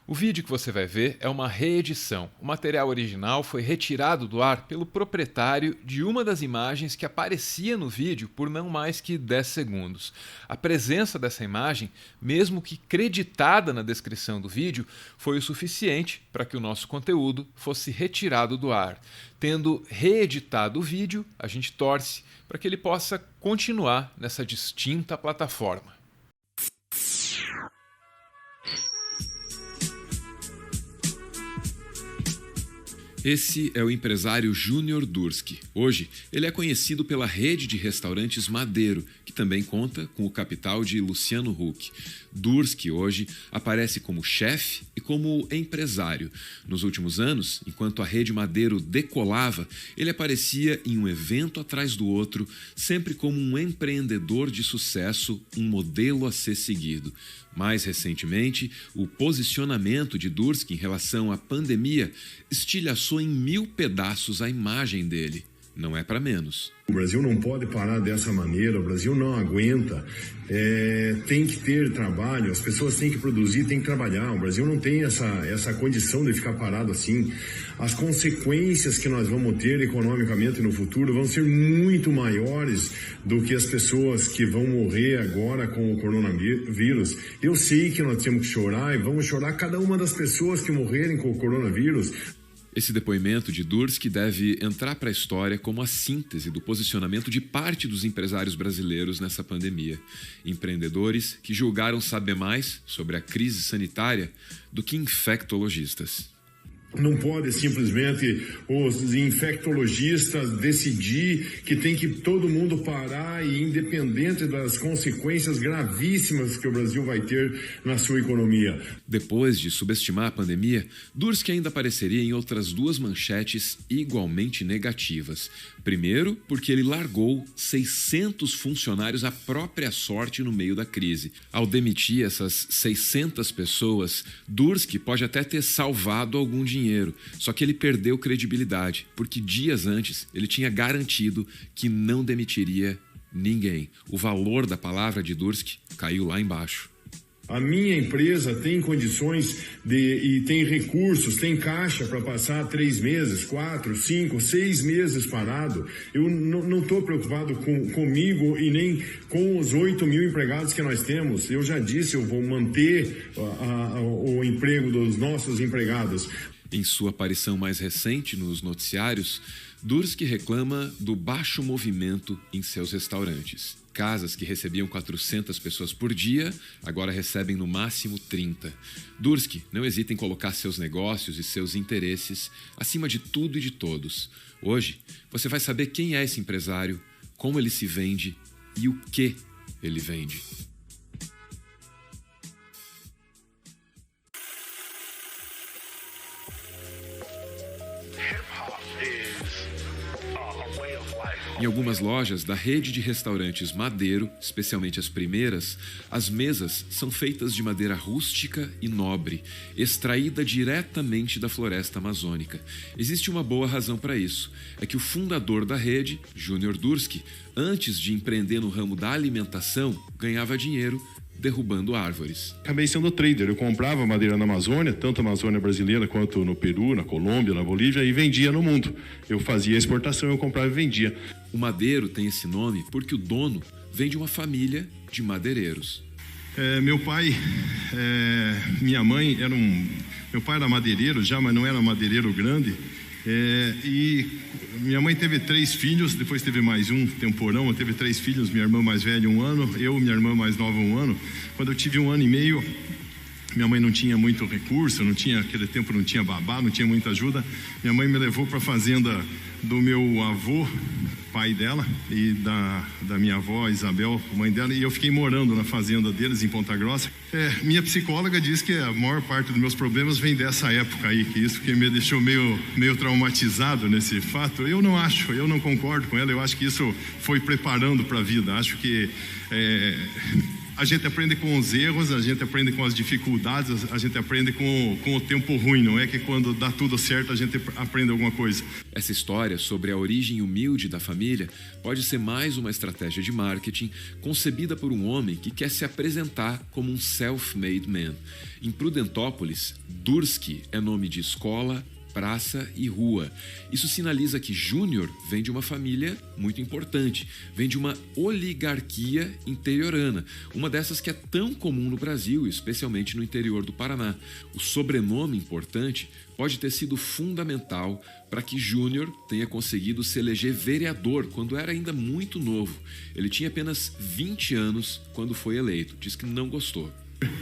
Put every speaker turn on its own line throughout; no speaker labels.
O vídeo que você vai ver é uma reedição. O material original foi retirado do ar pelo proprietário de uma das imagens que aparecia no vídeo por não mais que 10 segundos. A presença dessa imagem, mesmo que creditada na descrição do vídeo, foi o suficiente para que o nosso conteúdo fosse retirado do ar. Tendo reeditado o vídeo, a gente torce para que ele possa continuar nessa distinta plataforma. Esse é o empresário Júnior Durski. Hoje, ele é conhecido pela rede de restaurantes Madeiro, que também conta com o capital de Luciano Huck. Durski hoje aparece como chefe e como empresário. Nos últimos anos, enquanto a rede Madeiro decolava, ele aparecia em um evento atrás do outro, sempre como um empreendedor de sucesso, um modelo a ser seguido. Mais recentemente, o posicionamento de Durski em relação à pandemia estilhaçou em 1000 pedaços a imagem dele. Não é para menos.
O Brasil não pode parar dessa maneira, o Brasil não aguenta, tem que ter trabalho, as pessoas têm que produzir, têm que trabalhar. O Brasil não tem essa condição de ficar parado assim. As consequências que nós vamos ter economicamente no futuro vão ser muito maiores do que as pessoas que vão morrer agora com o coronavírus. Eu sei que nós temos que chorar e vamos chorar cada uma das pessoas que morrerem com o coronavírus.
Esse depoimento de Durski deve entrar para a história como a síntese do posicionamento de parte dos empresários brasileiros nessa pandemia. Empreendedores que julgaram saber mais sobre a crise sanitária do que infectologistas.
Não pode simplesmente os infectologistas decidir que tem que todo mundo parar e independente das consequências gravíssimas que o Brasil vai ter na sua economia.
Depois de subestimar a pandemia, Durski ainda apareceria em outras 2 manchetes igualmente negativas. Primeiro, porque ele largou 600 funcionários à própria sorte no meio da crise. Ao demitir essas 600 pessoas, Durski pode até ter salvado algum dinheiro, só que ele perdeu credibilidade, porque dias antes ele tinha garantido que não demitiria ninguém. O valor da palavra de Durski caiu lá embaixo.
A minha empresa tem condições e tem recursos, tem caixa para passar 3 meses, 4, 5, 6 meses parado. Eu não estou preocupado comigo e nem com os 8.000 empregados que nós temos. Eu já disse, eu vou manter o emprego dos nossos empregados.
Em sua aparição mais recente nos noticiários, Durski reclama do baixo movimento em seus restaurantes. Casas que recebiam 400 pessoas por dia, agora recebem no máximo 30. Durski não hesita em colocar seus negócios e seus interesses acima de tudo e de todos. Hoje, você vai saber quem é esse empresário, como ele se vende e o que ele vende. Em algumas lojas da rede de restaurantes Madeiro, especialmente as primeiras, as mesas são feitas de madeira rústica e nobre, extraída diretamente da floresta amazônica. Existe uma boa razão para isso. É que o fundador da rede, Júnior Durski, antes de empreender no ramo da alimentação, ganhava dinheiro derrubando árvores.
Acabei sendo trader, eu comprava madeira na Amazônia, tanto na Amazônia brasileira quanto no Peru, na Colômbia, na Bolívia, e vendia no mundo. Eu fazia exportação, eu comprava e vendia.
O Madeiro tem esse nome porque o dono vem de uma família de madeireiros.
Meu pai, minha mãe meu pai era madeireiro já, mas não era madeireiro grande. E minha mãe teve 3 filhos, depois teve mais um temporão, eu teve 3 filhos, minha irmã mais velha 1 ano, eu, minha irmã mais nova 1 ano. Quando eu tive 1 ano e meio, minha mãe não tinha muito recurso, naquele tempo não tinha babá, não tinha muita ajuda. Minha mãe me levou para a fazenda do meu avô, pai dela, e da minha avó Isabel, mãe dela, e eu fiquei morando na fazenda deles em Ponta Grossa. Minha psicóloga diz que a maior parte dos meus problemas vem dessa época aí, que isso que me deixou meio traumatizado nesse fato. Eu não concordo com ela, eu acho que isso foi preparando para a vida. Acho que A gente aprende com os erros, a gente aprende com as dificuldades, a gente aprende com o tempo ruim. Não é que quando dá tudo certo a gente aprende alguma coisa.
Essa história sobre a origem humilde da família pode ser mais uma estratégia de marketing concebida por um homem que quer se apresentar como um self-made man. Em Prudentópolis, Durski é nome de escola, praça e rua. Isso sinaliza que Júnior vem de uma família muito importante, vem de uma oligarquia interiorana, uma dessas que é tão comum no Brasil, especialmente no interior do Paraná. O sobrenome importante pode ter sido fundamental para que Júnior tenha conseguido se eleger vereador quando era ainda muito novo. Ele tinha apenas 20 anos quando foi eleito. Diz que não gostou.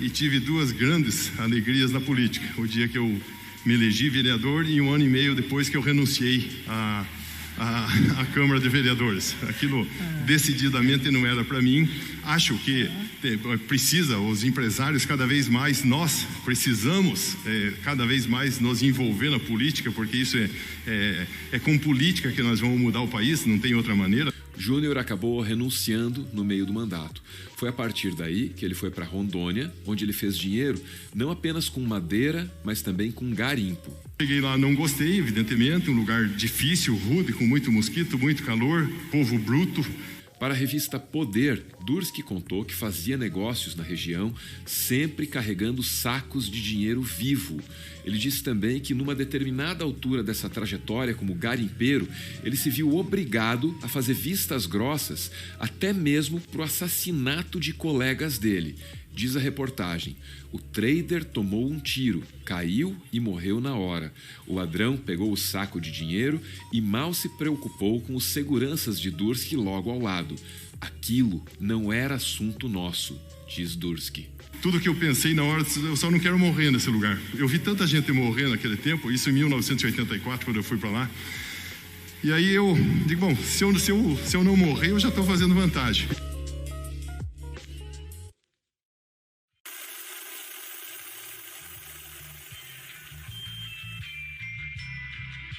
E tive duas grandes alegrias na política. O dia que eu me elegi vereador e 1 ano e meio depois que eu renunciei à Câmara de Vereadores. Aquilo decididamente não era para mim. Acho que os empresários cada vez mais, nós precisamos cada vez mais nos envolver na política, porque isso é com política que nós vamos mudar o país, não tem outra maneira.
Júnior acabou renunciando no meio do mandato. Foi a partir daí que ele foi para Rondônia, onde ele fez dinheiro não apenas com madeira, mas também com garimpo.
Cheguei lá, não gostei, evidentemente, um lugar difícil, rude, com muito mosquito, muito calor, povo bruto.
Para a revista Poder, Durski contou que fazia negócios na região, sempre carregando sacos de dinheiro vivo. Ele disse também que numa determinada altura dessa trajetória como garimpeiro, ele se viu obrigado a fazer vistas grossas, até mesmo para o assassinato de colegas dele. Diz a reportagem, o trader tomou um tiro, caiu e morreu na hora. O ladrão pegou o saco de dinheiro e mal se preocupou com os seguranças de Durski logo ao lado. Aquilo não era assunto nosso, diz Durski.
Tudo que eu pensei na hora, eu só não quero morrer nesse lugar. Eu vi tanta gente morrer naquele tempo, isso em 1984, quando eu fui para lá. E aí eu digo, bom, se eu não morrer, eu já estou fazendo vantagem.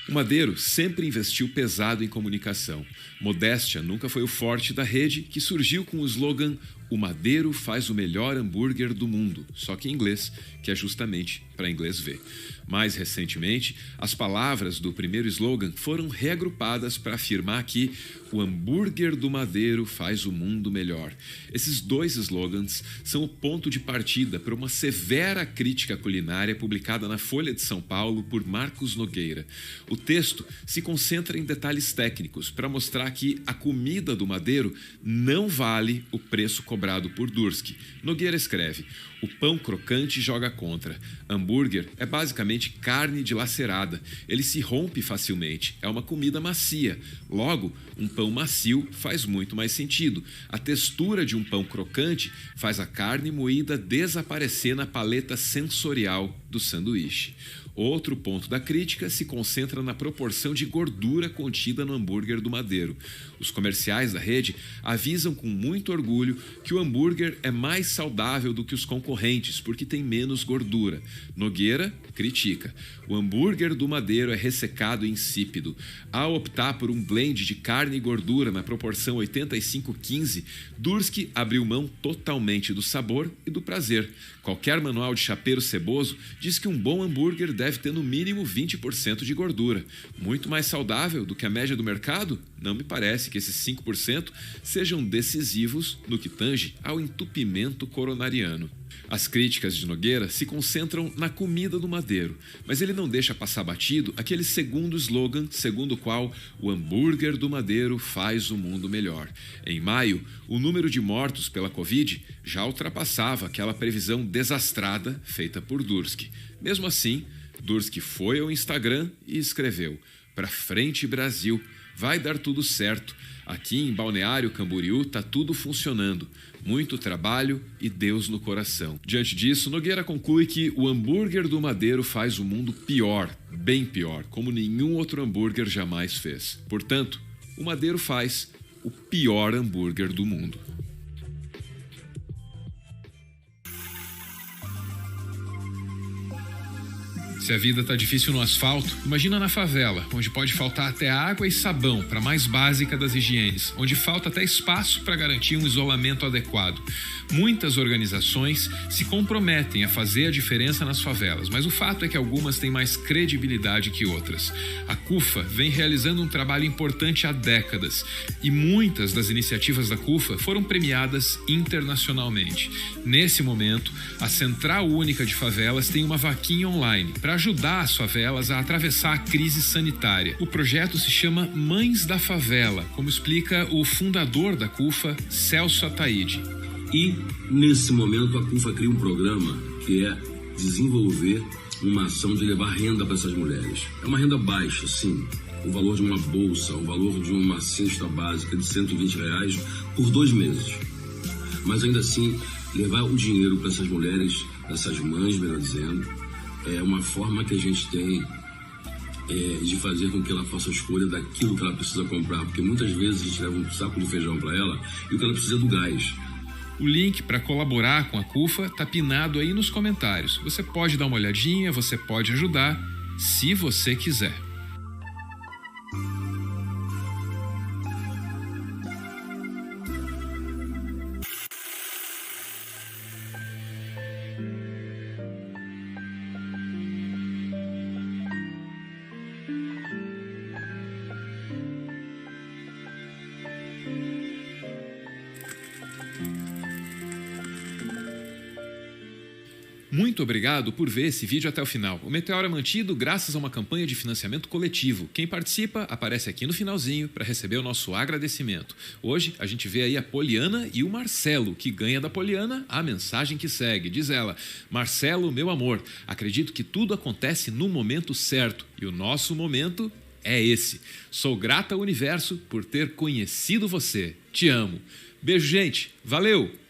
O Madeiro sempre investiu pesado em comunicação. Modéstia nunca foi o forte da rede, que surgiu com o slogan "O Madeiro faz o melhor hambúrguer do mundo", só que em inglês, que é justamente para inglês ver. Mais recentemente, as palavras do primeiro slogan foram reagrupadas para afirmar que o hambúrguer do Madeiro faz o mundo melhor. Esses dois slogans são o ponto de partida para uma severa crítica culinária publicada na Folha de São Paulo por Marcos Nogueira. O texto se concentra em detalhes técnicos para mostrar que a comida do Madeiro não vale o preço cobrado por Durski. Nogueira escreve: o pão crocante joga contra. Hambúrguer é basicamente carne dilacerada. Ele se rompe facilmente. É uma comida macia. Logo, um pão macio faz muito mais sentido. A textura de um pão crocante faz a carne moída desaparecer na paleta sensorial do sanduíche. Outro ponto da crítica se concentra na proporção de gordura contida no hambúrguer do Madeiro. Os comerciais da rede avisam com muito orgulho que o hambúrguer é mais saudável do que os concorrentes porque tem menos gordura. Nogueira critica. O hambúrguer do Madeiro é ressecado e insípido. Ao optar por um blend de carne e gordura na proporção 85-15, Durski abriu mão totalmente do sabor e do prazer. Qualquer manual de chapeiro ceboso diz que um bom hambúrguer deve ter no mínimo 20% de gordura. Muito mais saudável do que a média do mercado? Não me parece que esses 5% sejam decisivos no que tange ao entupimento coronariano. As críticas de Nogueira se concentram na comida do Madeiro, mas ele não deixa passar batido aquele segundo slogan segundo o qual o hambúrguer do Madeiro faz o mundo melhor. Em maio, o número de mortos pela Covid já ultrapassava aquela previsão desastrada feita por Durski. Mesmo assim, Durski foi ao Instagram e escreveu: "Pra frente, Brasil, vai dar tudo certo. Aqui em Balneário Camboriú tá tudo funcionando. Muito trabalho e Deus no coração." Diante disso, Nogueira conclui que o hambúrguer do Madeiro faz o mundo pior, bem pior, como nenhum outro hambúrguer jamais fez. Portanto, o Madeiro faz o pior hambúrguer do mundo. Se a vida tá difícil no asfalto, imagina na favela, onde pode faltar até água e sabão para a mais básica das higienes, onde falta até espaço para garantir um isolamento adequado. Muitas organizações se comprometem a fazer a diferença nas favelas, mas o fato é que algumas têm mais credibilidade que outras. A CUFA vem realizando um trabalho importante há décadas e muitas das iniciativas da CUFA foram premiadas internacionalmente. Nesse momento, a Central Única de Favelas tem uma vaquinha online para ajudar as favelas a atravessar a crise sanitária. O projeto se chama Mães da Favela, como explica o fundador da CUFA, Celso Ataíde.
E, nesse momento, a CUFA cria um programa que é desenvolver uma ação de levar renda para essas mulheres. É uma renda baixa, sim. O valor de uma bolsa, o valor de uma cesta básica de R$120 por 2 meses. Mas, ainda assim, levar o dinheiro para essas mulheres, essas mães, melhor dizendo, é uma forma que a gente tem de fazer com que ela faça a escolha daquilo que ela precisa comprar. Porque muitas vezes a gente leva um saco de feijão para ela e o que ela precisa é do gás.
O link para colaborar com a CUFA está pinado aí nos comentários. Você pode dar uma olhadinha, você pode ajudar, se você quiser. Muito obrigado por ver esse vídeo até o final. O Meteoro é mantido graças a uma campanha de financiamento coletivo. Quem participa aparece aqui no finalzinho para receber o nosso agradecimento. Hoje a gente vê aí a Poliana e o Marcelo, que ganha da Poliana a mensagem que segue. Diz ela: Marcelo, meu amor, acredito que tudo acontece no momento certo e o nosso momento é esse. Sou grata ao universo por ter conhecido você. Te amo. Beijo, gente. Valeu!